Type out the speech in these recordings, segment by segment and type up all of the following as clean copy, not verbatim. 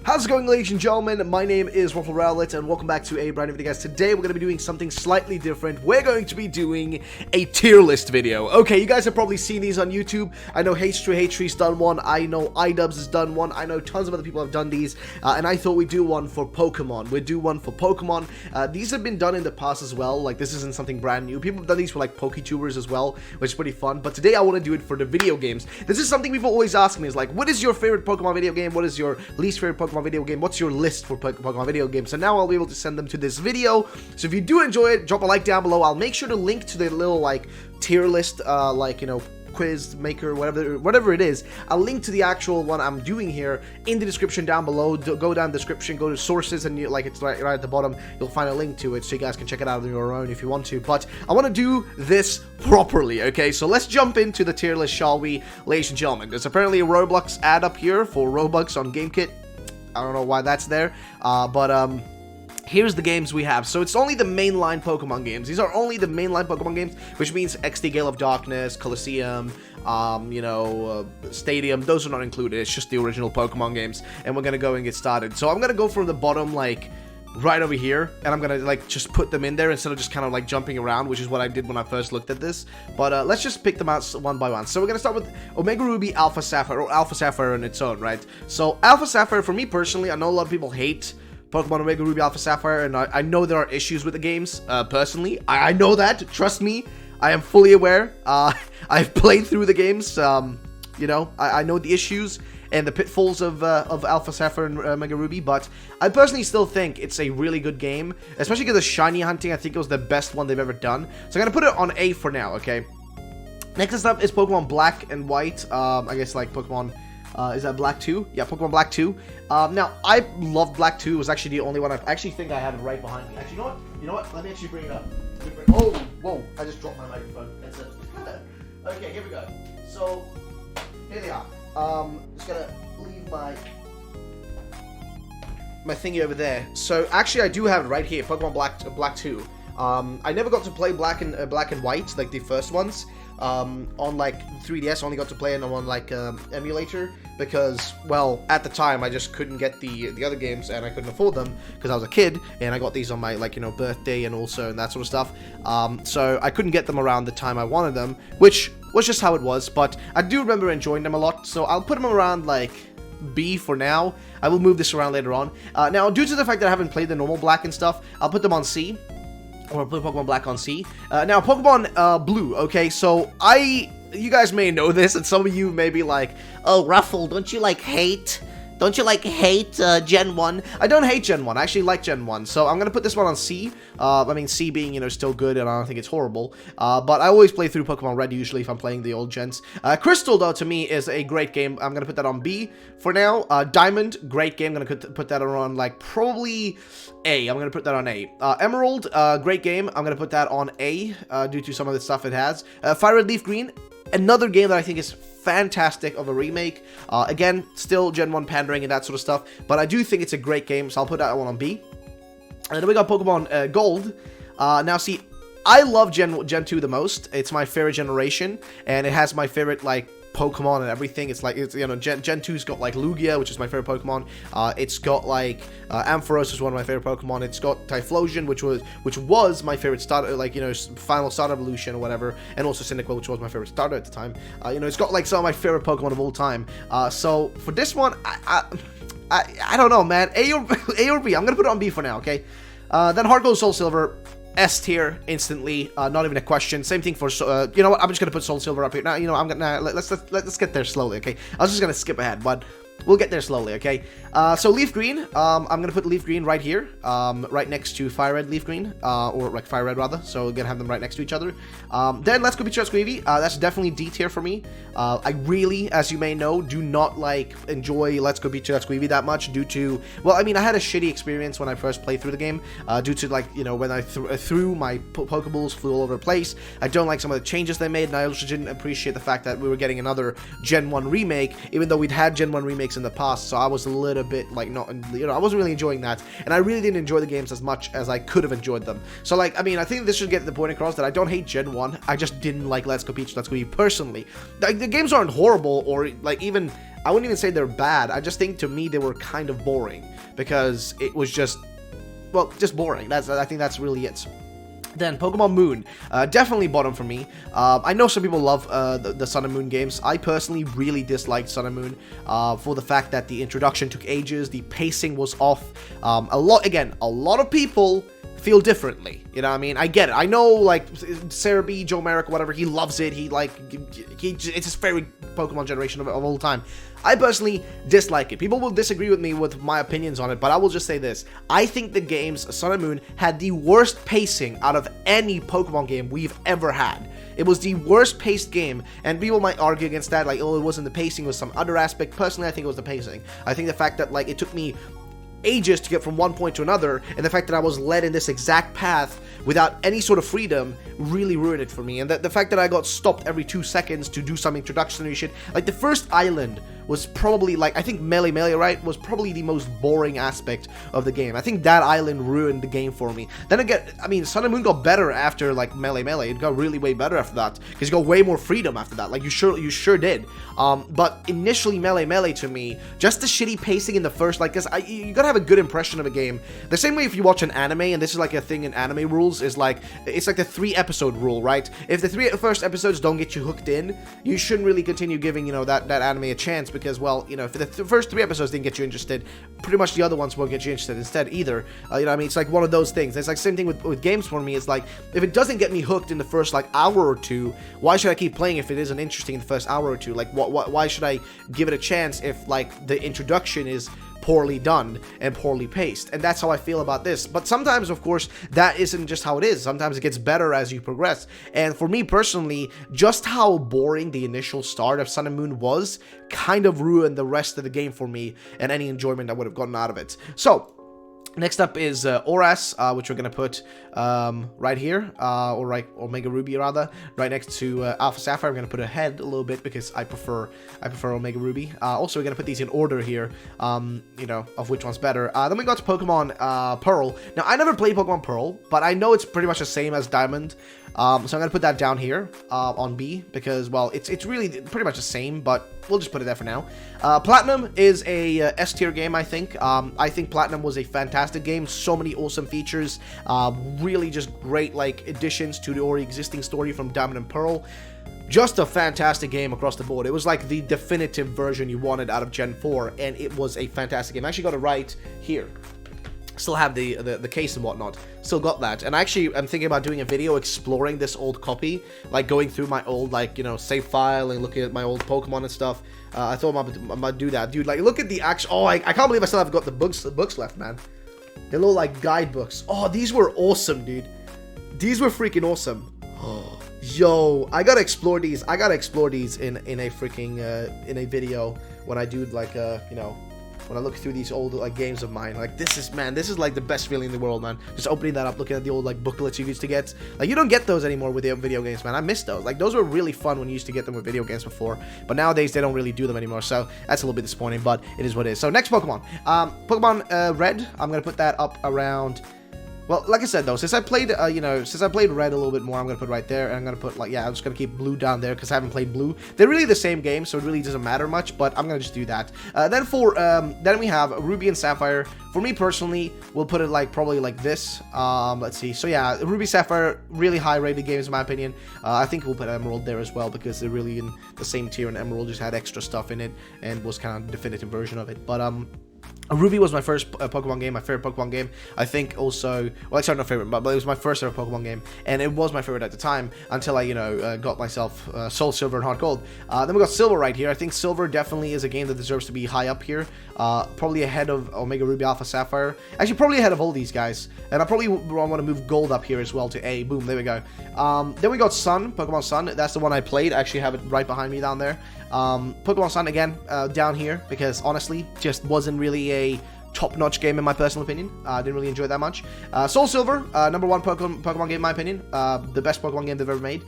How's it going, ladies and gentlemen? My name is RuffledRowlit, and welcome back to a brand new video, guys. Today, we're going to be doing something slightly different. We're going to be doing a tier list video. Okay, you guys have probably seen these on YouTube. I know H3's done one. I know iDubbbz has done one. I know tons of other people have done these, and I thought we'd do one for Pokemon. We'd do one for Pokemon. These have been done in the past as well. Like, this isn't something brand new. People have done these for, like, PokeTubers as well, which is pretty fun. But today, I want to do it for the video games. This is something people always ask me, is like, what is your favorite Pokemon video game? What is your least favorite Pokemon video game? What's your list for Pokemon video games? So now I'll be able to send them to this video. So if you do enjoy it, drop a like down below. I'll make sure to link to the little like tier list, like, you know, quiz maker, whatever it is. I'll link to the actual one I'm doing here in the description down below. Go down the description, go to sources, and you, like, it's right at the bottom, you'll find a link to it, so you guys can check it out on your own if you want to. But I want to do this properly, okay? So let's jump into the tier list, shall we, ladies and gentlemen? There's apparently a Roblox ad up here for Robux on GameKit. I don't know why that's there, but here's the games we have. So it's only the mainline Pokemon games. These are only the mainline Pokemon games, which means XD Gale of Darkness, Colosseum, you know, Stadium. Those are not included. It's just the original Pokemon games, and we're gonna go and get started. So I'm gonna go from the bottom, like, right over here, and I'm gonna, like, just put them in there instead of just kind of, like, jumping around, which is what I did when I first looked at this. But let's just pick them out one by one. So we're gonna start with Omega Ruby, Alpha Sapphire, or Alpha Sapphire on its own, right? So Alpha Sapphire, for me personally, I know a lot of people hate Pokemon Omega Ruby, Alpha Sapphire, and I know there are issues with the games, personally. I know that, trust me, I am fully aware. I've played through the games, you know, I know the issues and the pitfalls of Alpha Sapphire and Omega Ruby, but I personally still think it's a really good game, especially because the shiny hunting, I think it was the best one they've ever done. So I'm gonna put it on A for now, okay? Next up is Pokemon Black and White, I guess, like, Pokemon, is that Black 2? Yeah, Pokemon Black 2. Now, I love Black 2. It was actually the only one. I actually think I have it right behind me. Actually, you know what? Let me actually bring it up. Oh, whoa, I just dropped my microphone. That's it. Okay, here we go. So, here they are. Just gonna leave my thingy over there. So actually, I do have it right here, Pokemon Black 2. I never got to play Black and White, like the first ones. On like 3DS, I only got to play them on like emulator because, well, at the time I just couldn't get the other games and I couldn't afford them because I was a kid, and I got these on my, like, you know, birthday and also and that sort of stuff. So I couldn't get them around the time I wanted them, which was just how it was. But I do remember enjoying them a lot, so I'll put them around like B for now. I will move this around later on. Now, due to the fact that I haven't played the normal Black and stuff, I'll put them on C. Or put Pokemon Black on C. Now, Pokemon Blue, okay, so you guys may know this, and some of you may be like, oh, Ruffle, don't you hate Gen 1? I don't hate Gen 1, I actually like Gen 1, so I'm gonna put this one on C. I mean, C being, you know, still good, and I don't think it's horrible, but I always play through Pokemon Red usually if I'm playing the old gens. Crystal, though, to me is a great game. I'm gonna put that on B for now. Diamond, great game. I'm gonna put that on, like, probably A. I'm gonna put that on A. Emerald, great game. I'm gonna put that on A, due to some of the stuff it has. Fire Red, Leaf Green, another game that I think is fantastic of a remake. Again, still Gen 1 pandering and that sort of stuff, but I do think it's a great game, so I'll put that one on B. And then we got Pokemon Gold. Now, see, I love Gen 2 the most. It's my favorite generation, and it has my favorite, like, Pokemon and everything. It's like, it's, you know, Gen 2's got, like, Lugia, which is my favorite Pokemon. It's got, like, Ampharos is one of my favorite Pokemon. It's got Typhlosion, which was my favorite starter, like, you know, final starter evolution or whatever, and also Cyndaquil, which was my favorite starter at the time. You know, it's got, like, some of my favorite Pokemon of all time. So for this one, I don't know, man. A or B. I'm gonna put it on B for now, okay? Then Heart Gold, Soul Silver, S tier instantly, not even a question. Same thing for, you know what, I'm just gonna put Soul Silver up here. Now, you know, I'm gonna, let's get there slowly, okay? I was just gonna skip ahead, but we'll get there slowly, okay? So Leaf Green, I'm gonna put Leaf Green right here, right next to Fire Red, Leaf Green, or like Fire Red rather, so we're gonna have them right next to each other. Then Let's Go Pikachu, Let's Go Eevee, that's definitely D tier for me. I really, as you may know, do not, like, enjoy Let's Go Pikachu, Let's Go Eevee that much due to, well, I mean, I had a shitty experience when I first played through the game, due to, like, you know, when I threw my Pokeballs flew all over the place. I don't like some of the changes they made, and I also didn't appreciate the fact that we were getting another Gen 1 remake, even though we'd had Gen 1 remake remakes in the past, so I was a little bit like not, you know, I wasn't really enjoying that, and I really didn't enjoy the games as much as I could have enjoyed them. So like, I mean, I think this should get the point across that I don't hate Gen 1, I just didn't like Let's Go Peach, Let's Go Eevee personally. Like, the games aren't horrible, or like even, I wouldn't even say they're bad, I just think to me they were kind of boring, because it was just, well, just boring. I think that's really it. Then Pokemon Moon, definitely bottom for me. I know some people love the Sun and Moon games. I personally really disliked Sun and Moon for the fact that the introduction took ages, the pacing was off. A lot of people feel differently, you know what I mean? I get it. I know, like, Sarah B, Joe Merrick, whatever, he loves it. It's his favorite Pokemon generation of all time. I personally dislike it. People will disagree with me with my opinions on it, but I will just say this. I think the games Sun and Moon had the worst pacing out of any Pokemon game we've ever had. It was the worst paced game, and people might argue against that, like, oh, it wasn't the pacing, it was some other aspect. Personally, I think it was the pacing. I think the fact that, like, it took me ages to get from one point to another, and the fact that I was led in this exact path without any sort of freedom really ruined it for me. And the fact that I got stopped every 2 seconds to do some introductory shit, like the first island was probably, like, I think Mailloux, right, was probably the most boring aspect of the game. I think that island ruined the game for me. Then again, I mean, Sun and Moon got better after, like, Mailloux. It got really way better after that, because you got way more freedom after that. Like, you sure did. But initially, Mailloux to me, just the shitty pacing in the first, like, because you gotta have a good impression of a game. The same way if you watch an anime, and this is like a thing in anime rules, is like, it's like the 3-episode rule, right? If the 3 first episodes don't get you hooked in, you shouldn't really continue giving, you know, that anime a chance, because, well, you know, if the first 3 episodes didn't get you interested, pretty much the other ones won't get you interested instead either. You know what I mean? It's like one of those things. It's like same thing with games for me. It's like, if it doesn't get me hooked in the first, like, hour or two, why should I keep playing if it isn't interesting in the first hour or two? Like, why should I give it a chance if, like, the introduction is poorly done and poorly paced? And that's how I feel about this. But sometimes, of course, that isn't just how it is. Sometimes it gets better as you progress. And for me personally, just how boring the initial start of Sun and Moon was kind of ruined the rest of the game for me and any enjoyment I would have gotten out of it. So next up is Oras, which we're going to put right here, or right, Omega Ruby rather, right next to Alpha Sapphire. I'm going to put a head a little bit because I prefer Omega Ruby. Also, we're going to put these in order here, you know, of which one's better. Then we got to Pokemon Pearl. Now, I never played Pokemon Pearl, but I know it's pretty much the same as Diamond. So I'm going to put that down here on B because, well, it's really pretty much the same, but we'll just put it there for now. Platinum is a S-tier game, I think. I think Platinum was a fantastic game. So many awesome features. Really just great, like, additions to the already existing story from Diamond and Pearl. Just a fantastic game across the board. It was like the definitive version you wanted out of Gen 4, and it was a fantastic game. I actually got it right here. Still have the case and whatnot. Still got that. And actually, I'm thinking about doing a video exploring this old copy. Like, going through my old, like, you know, save file and looking at my old Pokemon and stuff. I thought I might do that. Dude, like, look at the actual... Oh, I can't believe I still have got the books left, man. The little, like, guidebooks. Oh, these were awesome, dude. These were freaking awesome. Oh, yo, I gotta explore these. I gotta explore these in a freaking, in a video when I do, like, you know... When I look through these old, like, games of mine, like, this is like the best feeling in the world, man. Just opening that up, looking at the old, like, booklets you used to get. Like, you don't get those anymore with the video games, man. I miss those. Like, those were really fun when you used to get them with video games before. But nowadays, they don't really do them anymore. So that's a little bit disappointing, but it is what it is. So next Pokemon. Pokemon Red. I'm going to put that up around... Well, like I said, though, since I played, you know, since I played Red a little bit more, I'm going to put right there, and I'm going to put, like, yeah, I'm just going to keep Blue down there, because I haven't played Blue. They're really the same game, so it really doesn't matter much, but I'm going to just do that. Then we have Ruby and Sapphire. For me, personally, we'll put it, like, probably like this. Let's see. So, yeah, Ruby, Sapphire, really high-rated games, in my opinion. I think we'll put Emerald there as well, because they're really in the same tier, and Emerald just had extra stuff in it, and was kind of the definitive version of it. But, Ruby was my first Pokemon game, my favorite Pokemon game. I think also, well, sorry, not favorite, but it was my first ever Pokemon game, and it was my favorite at the time until I, you know, got myself Soul Silver and Heart Gold. Then we got Silver right here. I think Silver definitely is a game that deserves to be high up here, probably ahead of Omega Ruby, Alpha Sapphire. Actually, probably ahead of all these guys, and I probably want to move Gold up here as well to A. Boom, there we go. Then we got Sun, Pokemon Sun. That's the one I played. I actually have it right behind me down there. Pokemon Sun again, down here, because honestly, just wasn't really a top-notch game in my personal opinion. I didn't really enjoy it that much. Soul Silver, #1 Pokemon game in my opinion. The best Pokemon game they've ever made.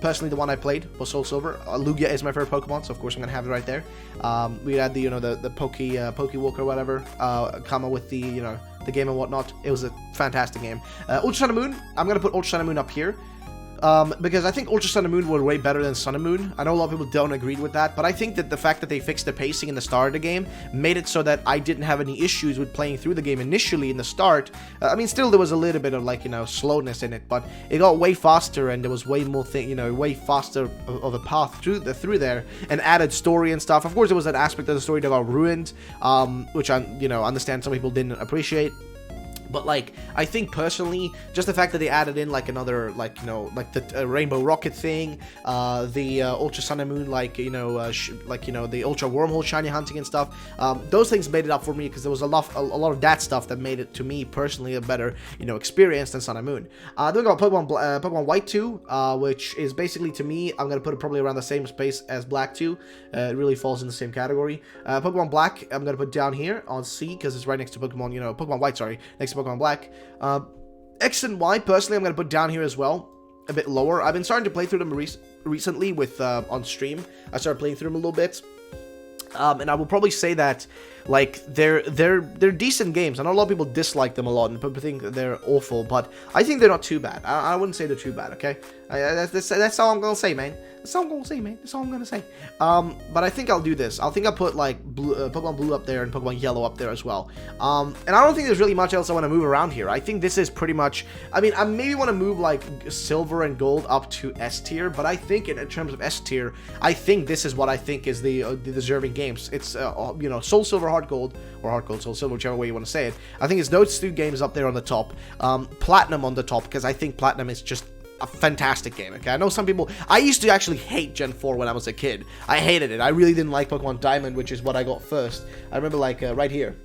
Personally, the one I played was Soul Silver. Lugia is my favorite Pokemon, so of course I'm gonna have it right there. We had the the Pokewalk or whatever, comma with the the game and whatnot. It was a fantastic game. Ultra Sun and Moon. I'm gonna put Ultra Sun and Moon up here. Because I think Ultra Sun and Moon were way better than Sun and Moon. I know a lot of people don't agree with that, but I think that the fact that they fixed the pacing in the start of the game made it so that I didn't have any issues with playing through the game initially in the start. I mean, still there was a little bit of like, slowness in it, but it got way faster and there was way more way faster of a path through there and added story and stuff. Of course, there was an aspect of the story that got ruined, which I, understand some people didn't appreciate. But, like, I think personally, just the fact that they added in, like, another, like the Rainbow Rocket thing, the Ultra Sun and Moon, the Ultra Wormhole Shiny Hunting and stuff, those things made it up for me because there was a lot of that stuff that made it, to me, personally, a better, experience than Sun and Moon. Then we got Pokemon White 2, which is basically, to me, I'm going to put it probably around the same space as Black 2. It really falls in the same category. Pokemon Black, I'm going to put down here on C because it's right next to Pokemon, Pokemon White, sorry, next to Pokemon Black. X and Y, personally, I'm going to put down here as well, a bit lower. I've been starting to play through them recently with on stream. I started playing through them a little bit. And I will probably say that, like, they're decent games. I know a lot of people dislike them a lot and people think they're awful, but I think they're not too bad. I wouldn't say they're too bad, okay? That's all I'm gonna say, man. That's all I'm gonna say. But I think I'll do this. I think I'll put, like, Pokemon Blue up there and Pokemon Yellow up there as well. And I don't think there's really much else I want to move around here. I think this is pretty much... I mean, I maybe want to move, like, Silver and Gold up to S tier, but I think in terms of S tier, I think this is what I think is the deserving games. It's, Soul Silver, Heart Gold, or Heart Gold, Soul Silver, whichever way you want to say it. I think it's those two games up there on the top. Platinum on the top, because I think Platinum is just a fantastic game, okay? I know some people... I used to actually hate Gen 4 when I was a kid. I hated it. I really didn't like Pokemon Diamond, which is what I got first. I remember, like, right here.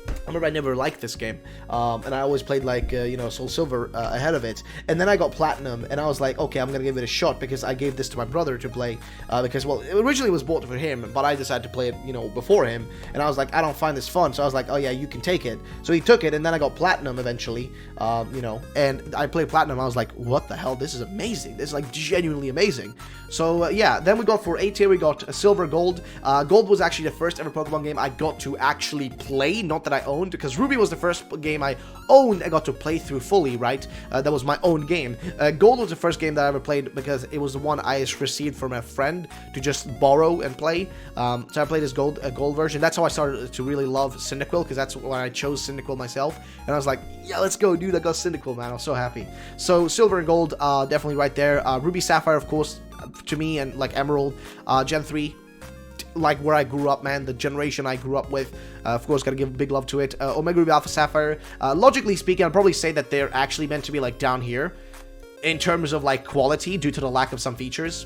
I remember I never liked this game, and I always played, like, Soul Silver ahead of it, and then I got Platinum, and I was like, okay, I'm gonna give it a shot, because I gave this to my brother to play, because, well, it originally was bought for him, but I decided to play it, before him, and I was like, I don't find this fun, so I was like, oh yeah, you can take it, so he took it, and then I got Platinum eventually, and I played Platinum, I was like, what the hell, this is amazing, this is, like, genuinely amazing. So, yeah, then we got for A tier, we got Silver, Gold. Gold was actually the first ever Pokemon game I got to actually play, not that I owned, because Ruby was the first game I owned and got to play through fully, right? That was my own game. Gold was the first game that I ever played because it was the one I received from a friend to just borrow and play. So I played this gold version. That's how I started to really love Cyndaquil, because that's when I chose Cyndaquil myself. And I was like, yeah, let's go, dude, I got Cyndaquil, man. I was so happy. So Silver and Gold, definitely right there. Ruby, Sapphire, of course, to me, and like Emerald, Gen 3, like where I grew up, man, the generation I grew up with. Of course, gotta give big love to it. Omega Ruby, Alpha Sapphire, logically speaking, I'd probably say that they're actually meant to be like down here in terms of like quality due to the lack of some features.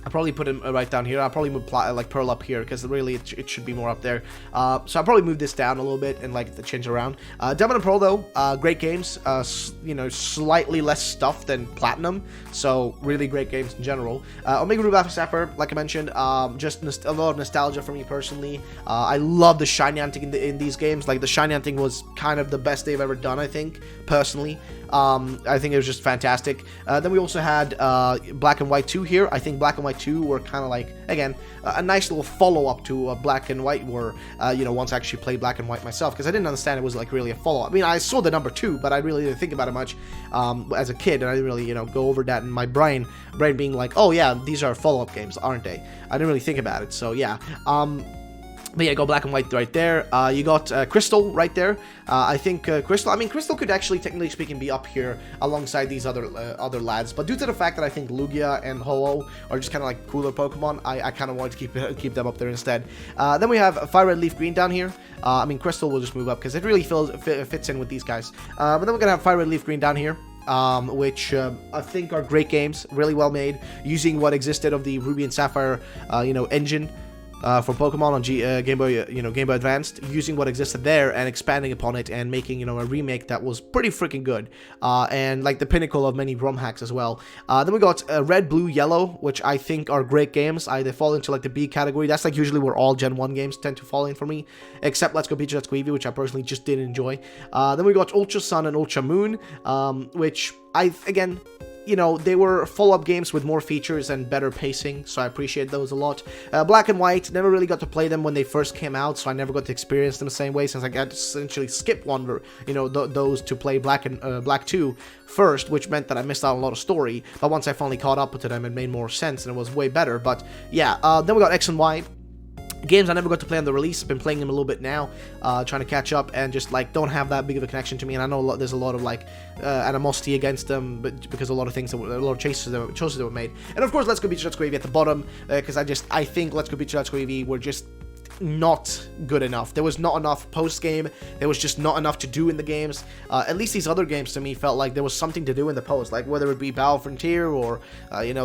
I'll probably put him right down here. I'll probably move like Pearl up here because really it should be more up there. So I'll probably move this down a little bit and like change around. Diamond and Pearl though, great games. Slightly less stuff than Platinum. So really great games in general. Omega Ruby, Alpha Sapphire, like I mentioned, just a lot of nostalgia for me personally. I love the shiny hunting in these games. Like the shiny hunting was kind of the best they've ever done, I think, personally. I think it was just fantastic. Then we also had Black and White 2 here. I think Black and White 2 were kind of like, again, a nice little follow-up to Black and White were, once I actually played Black and White myself, because I didn't understand it was like really a follow-up. I mean, I saw the number 2, but I really didn't think about it much as a kid, and I didn't really, go over that in my brain being like, oh yeah, these are follow-up games, aren't they? I didn't really think about it, so yeah. But yeah, go Black and White right there. You got Crystal right there. I think Crystal could actually, technically speaking, be up here alongside these other lads. But due to the fact that I think Lugia and Ho-Oh are just kind of like cooler Pokemon, I kind of wanted to keep them up there instead. Then we have Fire Red, Leaf Green down here. Crystal will just move up because it really fits in with these guys. But then we're gonna have Fire Red, Leaf Green down here. Which I think are great games, really well made, using what existed of the Ruby and Sapphire, engine. for Pokemon on Game Boy, Game Boy Advanced, using what existed there and expanding upon it and making, a remake that was pretty freaking good, and like the pinnacle of many ROM hacks as well. Then we got Red, Blue, Yellow, which I think are great games. They fall into like the B category. That's like usually where all Gen 1 games tend to fall in for me, except Let's Go Pikachu, Let's Go Eevee, which I personally just didn't enjoy. Then we got Ultra Sun and Ultra Moon, which again, they were follow-up games with more features and better pacing, so I appreciate those a lot. Black and White, never really got to play them when they first came out, so I never got to experience them the same way, since I got to essentially skip one, those to play Black 2 first, which meant that I missed out on a lot of story. But once I finally caught up to them, it made more sense and it was way better. But yeah, then we got X and Y. Games I never got to play on the release. I've been playing them a little bit now, trying to catch up, and just like don't have that big of a connection to me. And I know there's a lot of like animosity against them, but because a lot of choices that were made. And of course, Let's Go Pikachu, Let's Go Eevee at the bottom, because I think Let's Go Pikachu, Let's Go Eevee were just not good enough. There was not enough post-game. There was just not enough to do in the games. At least these other games to me felt like there was something to do in the post, like whether it be Battle Frontier or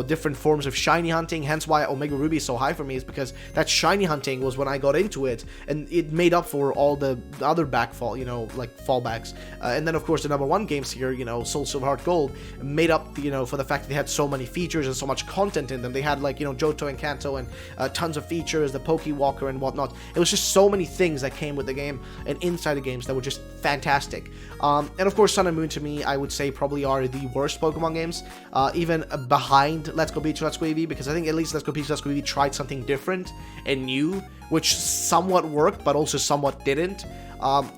different forms of shiny hunting. Hence why Omega Ruby is so high for me, is because that shiny hunting was when I got into it, and it made up for all the other backfall, like fallbacks. And then of course the number one games here, Soul Silver Heart Gold, made up for the fact that they had so many features and so much content in them. They had like Johto and Kanto and tons of features, the Pokewalker and whatnot. It was just so many things that came with the game and inside the games that were just fantastic. And of course, Sun and Moon to me, I would say probably are the worst Pokemon games, even behind Let's Go Pikachu, Let's Go Eevee, because I think at least Let's Go Pikachu, Let's Go Eevee tried something different and new, which somewhat worked, but also somewhat didn't.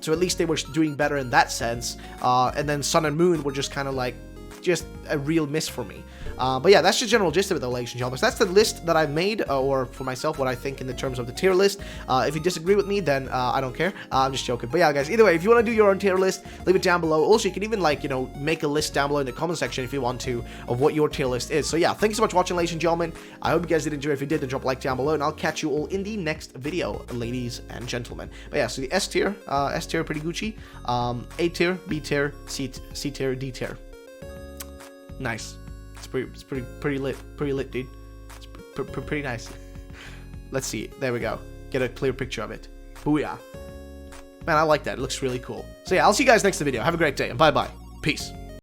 So at least they were doing better in that sense. And then Sun and Moon were just kind of like, just a real miss for me. But yeah, that's the general gist of it though, ladies and gentlemen. So that's the list that I've made, or for myself, what I think in the terms of the tier list. If you disagree with me, then I don't care. I'm just joking. But yeah, guys, either way, if you want to do your own tier list, leave it down below. Also, you can even like, make a list down below in the comment section if you want to, of what your tier list is. So yeah, thank you so much for watching, ladies and gentlemen. I hope you guys did enjoy. If you did, then drop a like down below, and I'll catch you all in the next video, ladies and gentlemen. But yeah, so the S tier, pretty Gucci. A tier, B tier, C tier, D tier. Nice. It's pretty lit, dude. It's pretty nice. Let's see. There we go. Get a clear picture of it. Booyah. Man, I like that. It looks really cool. So yeah, I'll see you guys next video. Have a great day, and bye-bye. Peace.